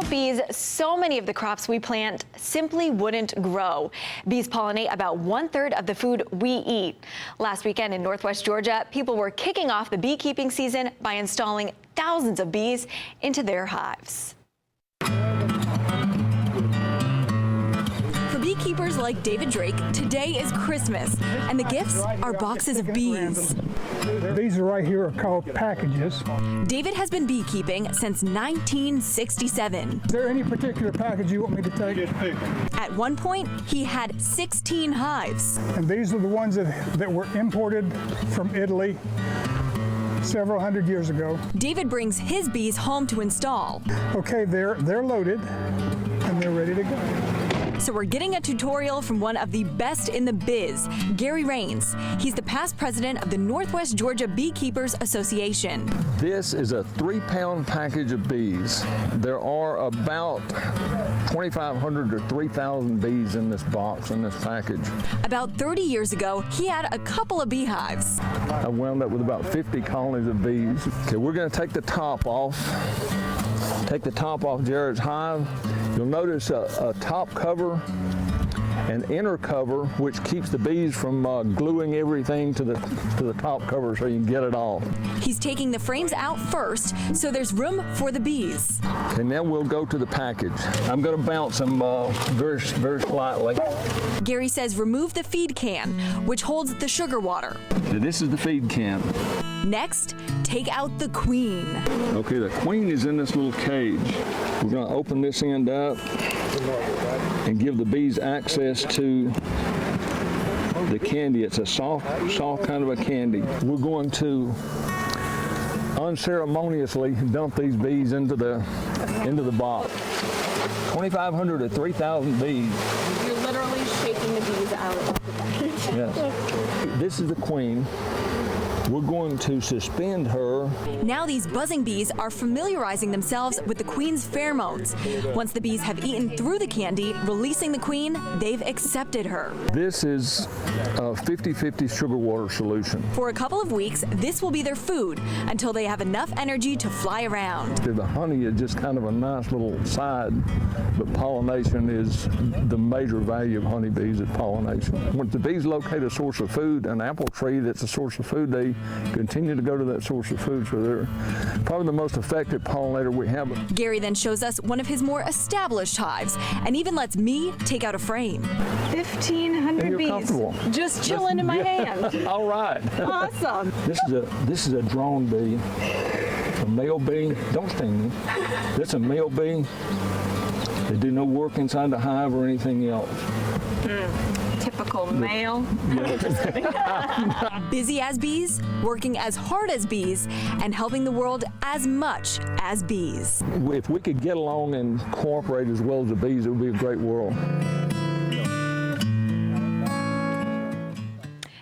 Without bees, so many of the crops we plant simply wouldn't grow. Bees pollinate about 1/3 of the food we eat. Last weekend in Northwest Georgia, people were kicking off the beekeeping season by installing thousands of bees into their hives. For beekeepers like David Drake, today is Christmas, and the gifts are boxes of bees. These right here are called packages. David has been beekeeping since 1967. Is there any particular package you want me to take? At one point, he had 16 hives. And these are the ones that were imported from Italy several hundred years ago. David brings his bees home to install. Okay, they're loaded and they're ready to go. So we're getting a tutorial from one of the best in the biz, Gary Rains. He's the past president of the Northwest Georgia Beekeepers Association. This is a 3-pound package of bees. There are about 2,500 to 3,000 bees in this box, in this package. About 30 years ago, he had a couple of beehives. I wound up with about 50 colonies of bees. Okay, we're going to take the top off. Take the top off Jared's hive. You'll notice a top cover, an inner cover, which keeps the bees from gluing everything to the top cover so you can get it off. He's taking the frames out first, so there's room for the bees. Okay, now we'll go to the package. I'm going to bounce them very slightly. Gary says remove the feed can, which holds the sugar water. This is the feed can. Next, take out the queen. Okay, the queen is in this little cage. We're going to open this end up and give the bees access to the candy. It's a soft kind of a candy. We're going to unceremoniously dump these bees into the box. 2,500 to 3,000 bees. You're literally shaking the bees out of the package. Yes. This is the queen. We're going to suspend her. Now these buzzing bees are familiarizing themselves with the queen's pheromones. Once the bees have eaten through the candy, releasing the queen, they've accepted her. This is a 50-50 sugar water solution. For a couple of weeks, this will be their food until they have enough energy to fly around. The honey is just kind of a nice little side, but pollination is the major value of honeybees is pollination. When the bees locate a source of food, an apple tree that's a source of food, they continue to go to that source of food, so they're probably the most effective pollinator we have. Gary then shows us one of his more established hives and even lets me take out a frame. 1,500 bees just chilling in my hand. All right. Awesome. This is a drone bee, a male bee. Don't sting me. That's a male bee. They do no work inside the hive or anything else. Typical male. Busy as bees, working as hard as bees, and helping the world as much as bees. If we could get along and cooperate as well as the bees, it would be a great world.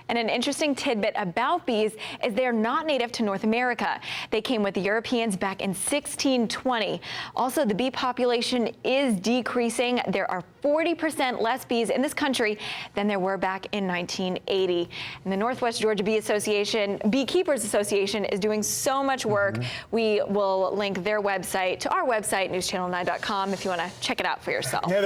And an interesting tidbit about bees is they're not native to North America. They came with the Europeans back in 1620. Also, the bee population is decreasing. There are 40% less bees in this country than there were back in 1980. And the Northwest Georgia Beekeepers Association is doing so much work. We will link their website to our website, newschannel9.com, if you want to check it out for yourself.